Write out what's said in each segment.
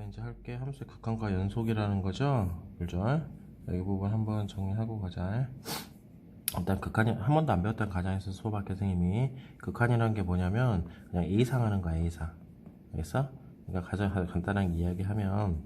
이제 할게 함수의 극한과 연속이라는 거죠. 그죠? 이 부분 한번 정리하고 가자. 일단 극한이 한 번도 안 배웠던 가정에서 수업학교 선생님이 극한이라는 게 뭐냐면 그냥 A상 하는 거야. A상. 알겠어? 그러니까 가장 간단하게 이야기하면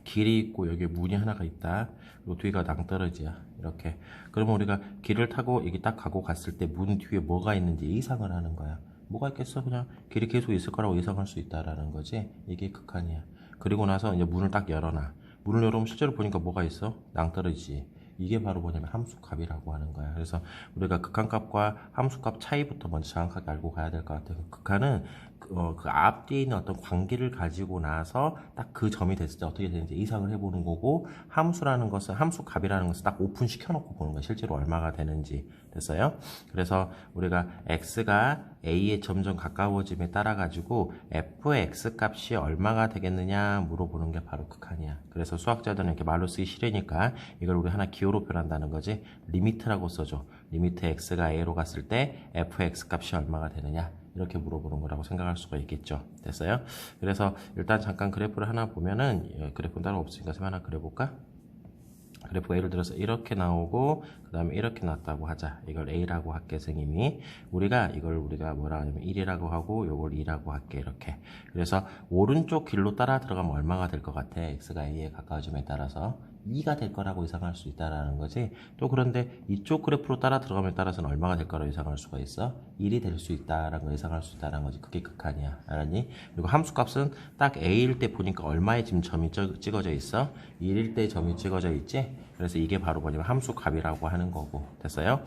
길이 있고 여기에 문이 하나가 있다. 그리고 뒤가 낭떠러지야. 이렇게. 그러면 우리가 길을 타고 여기 딱 가고 갔을 때 문 뒤에 뭐가 있는지 예상을 하는 거야. 뭐가 있겠어? 그냥 길이 계속 있을 거라고 예상할 수 있다라는 거지. 이게 극한이야. 그리고 나서 이제 문을 딱 열어놔. 문을 열어보면 실제로 보니까 뭐가 있어? 낭떠러지. 이게 바로 뭐냐면 함수값이라고 하는 거야. 그래서 우리가 극한값과 함수값 차이부터 먼저 정확하게 알고 가야 될 것 같아요. 극한은 그 앞뒤에 있는 어떤 관계를 가지고 나서 딱 그 점이 됐을 때 어떻게 되는지 이상을 해보는 거고, 함수라는 것은 함수값이라는 것은 딱 오픈 시켜놓고 보는 거야. 실제로 얼마가 되는지. 됐어요? 그래서 우리가 x가 a에 점점 가까워짐에 따라 가지고 f의 x 값이 얼마가 되겠느냐 물어보는 게 바로 극한이야. 그래서 수학자들은 이렇게 말로 쓰기 싫으니까 이걸 우리 하나 기호로 표현한다는 거지. 리미트라고 써줘. 리미트 x가 a로 갔을 때 f의 x 값이 얼마가 되느냐, 이렇게 물어보는 거라고 생각할 수가 있겠죠. 됐어요? 그래서 일단 잠깐 그래프를 하나 보면은, 그래프는 따로 없으니까 하나 그려볼까? 그래프가 예를 들어서 이렇게 나오고 그 다음에 이렇게 나왔다고 하자. 이걸 A라고 할게. 선생님이 이걸 우리가 뭐라 하냐면 1이라고 하고 요걸 2라고 할게. 이렇게. 그래서 오른쪽 길로 따라 들어가면 얼마가 될 것 같아? X가 A에 가까워짐에 따라서 2가 될 거라고 예상할 수 있다라는 거지. 또 그런데 이쪽 그래프로 따라 들어감에 따라서는 얼마가 될 거라고 예상할 수가 있어? 1이 될 수 있다라는 거 예상할 수 있다는 거지. 그게 극한이야. 알았니? 그리고 함수값은 딱 A일 때 보니까 얼마의 지금 점이 찍어져 있어? 1일 때 점이 찍어져 있지? 그래서 이게 바로 뭐냐면 함수값이라고 하는 거고. 됐어요?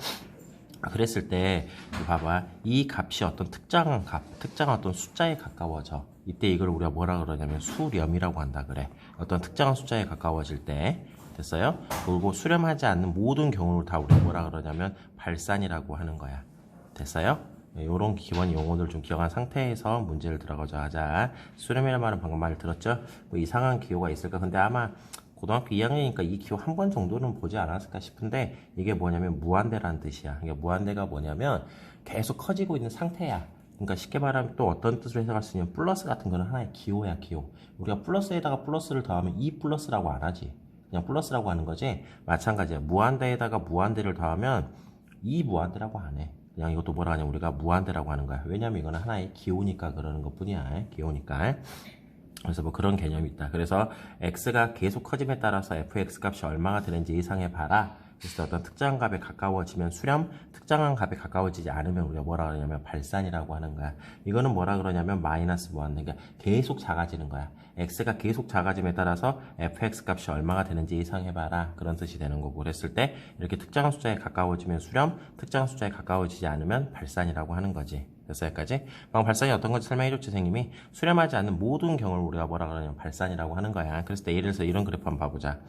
그랬을 때 봐봐, 이 값이 어떤 특정한 어떤 숫자에 가까워져. 이때 이걸 우리가 뭐라 그러냐면 수렴이라고 한다 그래. 어떤 특정한 숫자에 가까워질 때. 됐어요? 그리고 수렴하지 않는 모든 경우를 다 우리가 뭐라 그러냐면 발산이라고 하는 거야. 됐어요? 이런 기본 용어들 좀 기억한 상태에서 문제를 들어가자 하자. 수렴이라는 말은 방금 말 들었죠? 뭐 이상한 기호가 있을까? 근데 아마 고등학교 2학년이니까 이 기호 한 번 정도는 보지 않았을까 싶은데, 이게 뭐냐면 무한대라는 뜻이야. 그러니까 무한대가 뭐냐면 계속 커지고 있는 상태야. 그러니까 쉽게 말하면 또 어떤 뜻으로 해석할 수 있냐면 플러스 같은 거는 하나의 기호야, 기호. 우리가 플러스에다가 플러스를 더하면 이 플러스라고 안 하지. 그냥 플러스라고 하는 거지. 마찬가지야. 무한대에다가 무한대를 더하면 이 무한대라고 안 해. 그냥 이것도 뭐라 하냐면 우리가 무한대라고 하는 거야. 왜냐면 이거는 하나의 기호니까 그러는 것 뿐이야. 기호니까. 그래서 뭐 그런 개념이 있다. 그래서 x가 계속 커짐에 따라서 fx 값이 얼마가 되는지 예상해 봐라. 그래서 어떤 특정한 값에 가까워지면 수렴, 특정한 값에 가까워지지 않으면 우리가 뭐라 그러냐면 발산이라고 하는 거야. 이거는 뭐라 그러냐면 마이너스 무한대. 그러니까 계속 작아지는 거야. x가 계속 작아짐에 따라서 fx 값이 얼마가 되는지 예상해 봐라. 그런 뜻이 되는 거고. 그랬을 때 이렇게 특정한 숫자에 가까워지면 수렴, 특정한 숫자에 가까워지지 않으면 발산이라고 하는 거지. 됐어? 여기까지? 방금 발산이 어떤 건지 설명해줬지, 선생님이. 수렴하지 않는 모든 경우를 우리가 뭐라 그러냐면 발산이라고 하는 거야. 그랬을 때 예를 들어서 이런 그래프 한번 봐보자.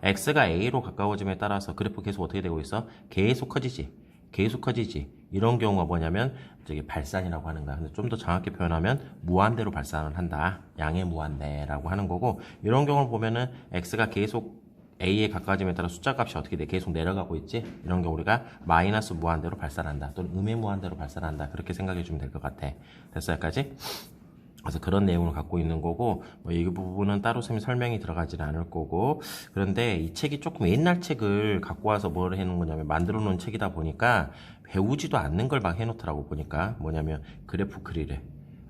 x가 a로 가까워짐에 따라서 그래프 계속 어떻게 되고 있어? 계속 커지지. 계속 커지지. 이런 경우가 뭐냐면 저기 발산이라고 하는 거야. 근데 좀 더 정확히 표현하면 무한대로 발산을 한다. 양의 무한대라고 하는 거고, 이런 경우를 보면은 x가 계속 a에 가까워짐에 따라 숫자 값이 어떻게 돼? 계속 내려가고 있지? 이런 경우 우리가 마이너스 무한대로 발산한다. 또는 음의 무한대로 발산한다. 그렇게 생각해 주면 될 것 같아. 됐어? 여기까지? 그래서 그런 내용을 갖고 있는 거고, 뭐 이 부분은 따로 설명이 들어가지는 않을 거고. 그런데 이 책이 조금 옛날 책을 갖고 와서 뭘 해놓은 거냐면, 만들어 놓은 책이다 보니까 배우지도 않는 걸 막 해놓더라고. 보니까 뭐냐면 그래프 그리래.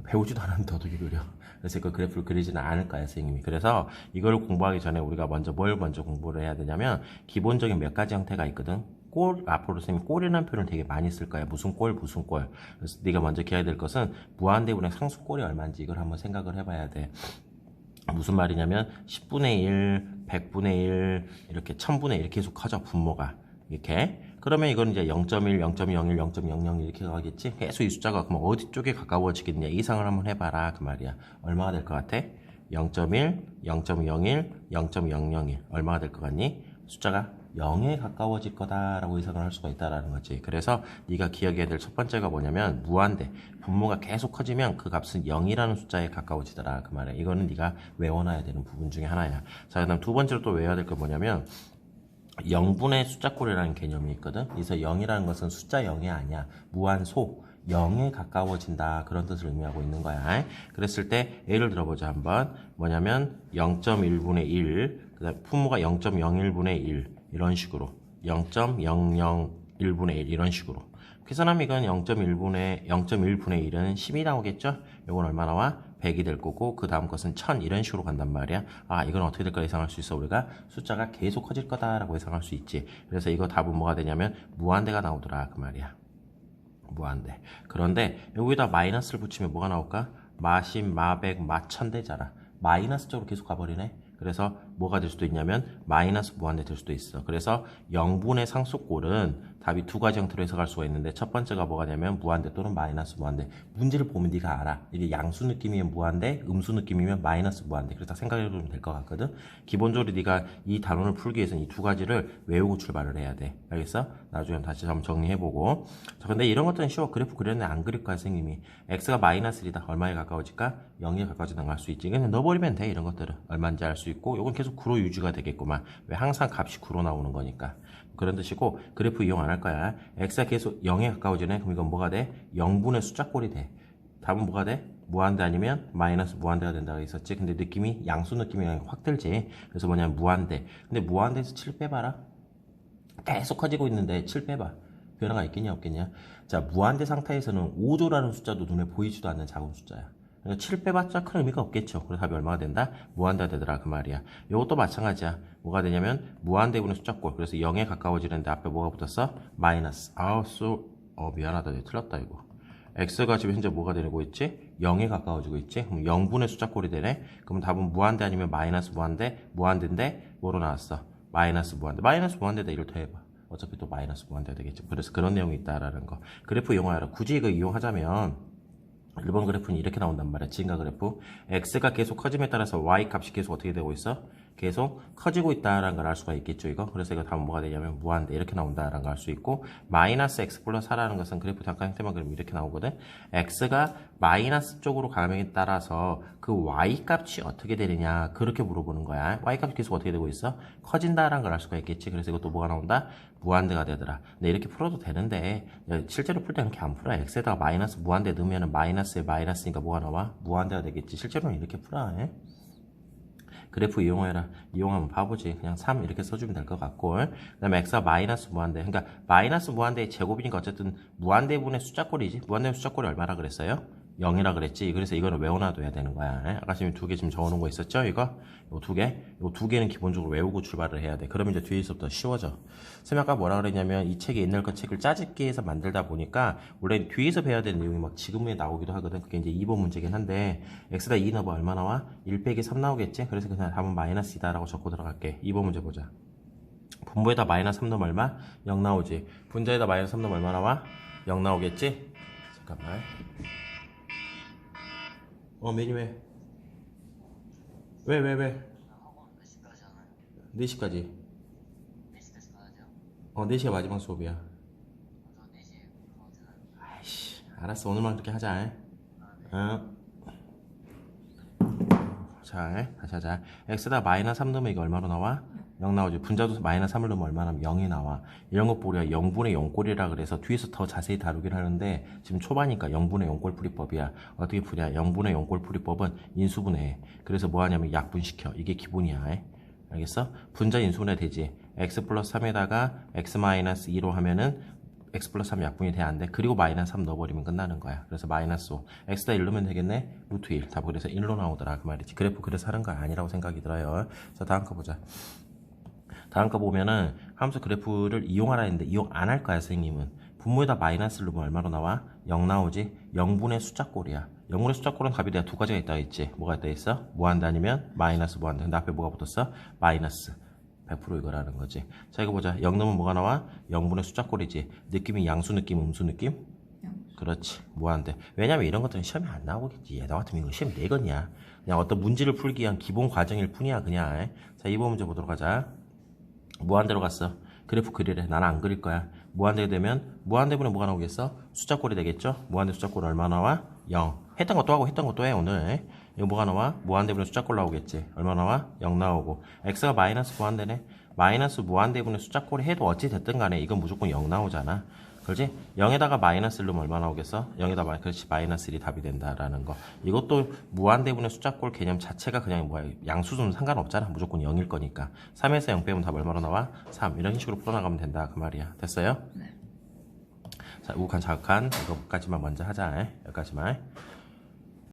배우지도 않았는데 어떻게 그려? 그래서 그 그래프를 그리지는 않을 거야, 선생님이. 그래서 이걸 공부하기 전에 우리가 먼저 뭘 먼저 공부를 해야 되냐면, 기본적인 몇 가지 형태가 있거든. 앞으로 선생님이 꼴이라는 표현을 되게 많이 쓸 거야. 무슨 꼴, 무슨 꼴. 그래서 네가 먼저 기억해야 될 것은 무한대분의 상수꼴이 얼마인지 이걸 한번 생각을 해봐야 돼. 무슨 말이냐면 10분의 1, 100분의 1, 이렇게 1000분의 1 계속 커져, 분모가. 이렇게. 그러면 이건 이제 0.1, 0.01, 0.00 이렇게 가겠지? 계속 이 숫자가 그럼 어디 쪽에 가까워지겠냐? 이상을 한번 해봐라. 그 말이야. 얼마가 될 것 같아? 0.1, 0.01, 0.001. 얼마가 될 것 같니? 숫자가 0에 가까워질 거다라고 예상을 할 수가 있다라는 거지. 그래서 네가 기억해야 될 첫 번째가 뭐냐면 무한대. 분모가 계속 커지면 그 값은 0이라는 숫자에 가까워지더라. 그 말이야. 이거는 네가 외워놔야 되는 부분 중에 하나야. 자, 그다음 두 번째로 또 외워야 될 게 뭐냐면 0분의 숫자꼴이라는 개념이 있거든. 그래서 0이라는 것은 숫자 0이 아니야. 무한소. 0에 가까워진다. 그런 뜻을 의미하고 있는 거야. 그랬을 때 예를 들어보자 한번. 뭐냐면 0.1분의 1, 그다음 분모가 0.01분의 1 이런 식으로 0.001분의 1 이런 식으로 계산하면 이건 0.1분의 1은 10이 나오겠죠? 이건 얼마 나와? 100이 될 거고 그 다음 것은 1000 이런 식으로 간단 말이야. 아 이건 어떻게 될까 예상할 수 있어. 우리가 숫자가 계속 커질 거다라고 예상할 수 있지. 그래서 이거 답은 뭐가 되냐면 무한대가 나오더라 그 말이야. 무한대. 그런데 여기다 마이너스를 붙이면 뭐가 나올까? 마십, 마백, 마천대잖아. 마이너스 쪽으로 계속 가버리네. 그래서 뭐가 될 수도 있냐면 마이너스 무한대 될 수도 있어. 그래서 0분의 상수꼴은 답이 두 가지 형태로 해석할 수가 있는데 첫 번째가 뭐가 되냐면 무한대 또는 마이너스 무한대. 문제를 보면 네가 알아. 이게 양수 느낌이면 무한대, 음수 느낌이면 마이너스 무한대. 그래서 생각해보면 될 것 같거든. 기본적으로 네가 이 단원을 풀기 위해서는 이 두 가지를 외우고 출발을 해야 돼. 알겠어? 나중에 다시 한번 정리해보고. 자, 근데 이런 것들은 쉬워. 그래프 그렸는데 안 그릴 거야, 선생님이. x가 마이너스 1이다. 얼마에 가까워질까? 0에 가까워진다는 걸 알 수 있지. 그냥 넣어버리면 돼. 이런 것들은. 얼마인지 알 수 있고. 요건 계속 구로 유지가 되겠구만. 왜 항상 값이 구로 나오는 거니까. 그런 뜻이고 그래프 이용 안 할 거야. x가 계속 0에 가까워지네. 그럼 이건 뭐가 돼? 0분의 숫자꼴이 돼. 답은 뭐가 돼? 무한대 아니면 마이너스 무한대가 된다고 했었지. 근데 느낌이 양수 느낌이 확 들지. 그래서 뭐냐면 무한대. 근데 무한대에서 7 빼봐라. 계속 커지고 있는데 7 빼봐. 변화가 있겠냐 없겠냐. 자, 무한대 상태에서는 5조라는 숫자도 눈에 보이지도 않는 작은 숫자야. 그러니까 7 빼봤자 큰 의미가 없겠죠. 그래서 답이 얼마가 된다? 무한대가 되더라 그 말이야. 이것도 마찬가지야. 뭐가 되냐면 무한대분의 숫자꼴. 그래서 0에 가까워지는데 앞에 뭐가 붙었어? 마이너스. 미안하다. 내가 틀렸다 이거. x가 지금 현재 뭐가 되고 있지? 0에 가까워지고 있지? 그럼 0분의 숫자꼴이 되네? 그럼 답은 무한대 아니면 마이너스 무한대? 무한대인데 뭐로 나왔어? 마이너스 무한대. 마이너스 무한대다 이걸 더해봐. 어차피 또 마이너스 무한대가 되겠죠. 그래서 그런 내용이 있다라는 거. 그래프 이용하라. 굳이 이거 이용하자면 1번 그래프는 이렇게 나온단 말이야. 지금과 그래프. x가 계속 커짐에 따라서 y 값이 계속 어떻게 되고 있어? 계속 커지고 있다라는 걸 알 수가 있겠죠, 이거. 그래서 이거 답은 뭐가 되냐면 무한대 이렇게 나온다라는 걸 알 수 있고 마이너스 x 플러스 4라는 것은 그래프 잠깐 형태만 그리면 이렇게 나오거든. x가 마이너스 쪽으로 가면에 따라서 그 y 값이 어떻게 되느냐 그렇게 물어보는 거야. y 값이 계속 어떻게 되고 있어? 커진다라는 걸 알 수가 있겠지. 그래서 이것도 뭐가 나온다? 무한대가 되더라. 근데 이렇게 풀어도 되는데 실제로 풀 때 이렇게 안 풀어. x에다가 마이너스 무한대 넣으면 마이너스에 마이너스니까 뭐가 나와? 무한대가 되겠지. 실제로는 이렇게 풀어. 그래프 이용해라. 이용하면 바보지. 그냥 3 이렇게 써주면 될 것 같고. 그 다음에 x가 마이너스 무한대. 그러니까 마이너스 무한대의 제곱이니까 어쨌든 무한대분의 숫자꼴이지. 무한대분의 숫자꼴이 얼마라 그랬어요? 0이라 그랬지. 그래서 이거는 외워놔둬야 되는 거야. 아까 지금 두 개 지금 적어놓은 거 있었죠? 이거 두 개. 이 두 개는 기본적으로 외우고 출발을 해야 돼. 그러면 이제 뒤에서부터 쉬워져. 선생님 아까 뭐라 그랬냐면 이 책이 옛날 거 책을 짜집기 해서 만들다 보니까 원래 뒤에서 배워야 되는 내용이 막 지금에 나오기도 하거든. 그게 이제 2번 문제긴 한데 x다 2 넣어봐. 얼마 나와? 1 빼기 3 나오겠지? 그래서 그냥 답은 마이너스 2다 라고 적고 들어갈게. 2번 문제 보자. 분모에다 마이너스 3 넣으면 얼마? 0 나오지. 분자에다 마이너스 3 넣으면 얼마 나와? 0 나오겠지? 잠깐만. 매니 왜? 왜? 학원 몇 시까지 하나요? 4시까지. 4시까지 가야 돼요? 4시가 마지막 수업이야. 저 4시에 가도 되나요? 아이씨, 알았어. 오늘만 그렇게 하자. 응. 자, 다시 하자. x에다 마이너스 3 넣으면 이게 얼마로 나와? 0 나오지. 분자도 마이너스 3을 넣으면 얼마 나면 0이 나와. 이런 거 우리가 0분의 0꼴이라 그래서 뒤에서 더 자세히 다루긴 하는데 지금 초반이니까 0분의 0꼴 풀이법이야. 어떻게 풀이야? 0분의 0꼴 풀이법은 인수분해. 그래서 뭐 하냐면 약분시켜. 이게 기본이야. 알겠어? 분자 인수분해 되지. x 플러스 3에다가 x 마이너스 2로 하면은 x 플러스 3 약분이 돼야 안 돼. 그리고 마이너스 3 넣어버리면 끝나는 거야. 그래서 마이너스 5. x다 1 넣으면 되겠네? 루트 1. 답은 그래서 1로 나오더라. 그 말이지. 그래프 그래서 하는 거 아니라고 생각이 들어요. 자, 다음 거 보자. 다음 거 보면은 함수 그래프를 이용하라 했는데 이용 안 할 거야, 선생님은. 분모에다 마이너스를 넣으면 얼마로 나와? 0 나오지? 0분의 숫자꼴이야. 0분의 숫자꼴은 답이 내가 두 가지가 있다고 했지. 뭐가 있다 했어? 무한대 아니면 마이너스 무한대. 근데 앞에 뭐가 붙었어? 마이너스. 100% 이거라는 거지. 자, 이거 보자. 0 넣으면 뭐가 나와? 0분의 숫자꼴이지. 느낌이 양수 느낌, 음수 느낌? 그렇지. 무한대. 왜냐면 이런 것들은 시험에 안 나오겠지. 나 같으면 이거 시험 내거냐. 그냥 어떤 문제를 풀기 위한 기본 과정일 뿐이야, 그냥. 자, 2번 문제 보도록 하자. 무한대로 갔어. 그래프 그리래. 나는 안 그릴 거야. 무한대가 되면 무한대분에 뭐가 나오겠어? 숫자꼴이 되겠죠? 무한대 숫자꼴 얼마 나와? 0. 했던 것도 하고 했던 것도 해 오늘. 이거 뭐가 나와? 무한대분의 숫자꼴 나오겠지. 얼마 나와? 0 나오고. x가 마이너스 무한대네. 마이너스 무한대분의 숫자꼴이 해도 어찌 됐든 간에 이건 무조건 0 나오잖아. 그렇지? 0에다가 마이너스를 넣으면 얼마 나오겠어? 0에다 그렇지, 마이너스 1이 답이 된다라는 거. 이것도 무한대분의 숫자꼴 개념 자체가 그냥 뭐야, 양수수는 상관없잖아. 무조건 0일 거니까. 3에서 0 빼면 답 얼마로 나와? 3. 이런 식으로 풀어나가면 된다 그 말이야. 됐어요? 네. 자, 우극한 자극한 이거까지만 먼저 하자. 여기까지만.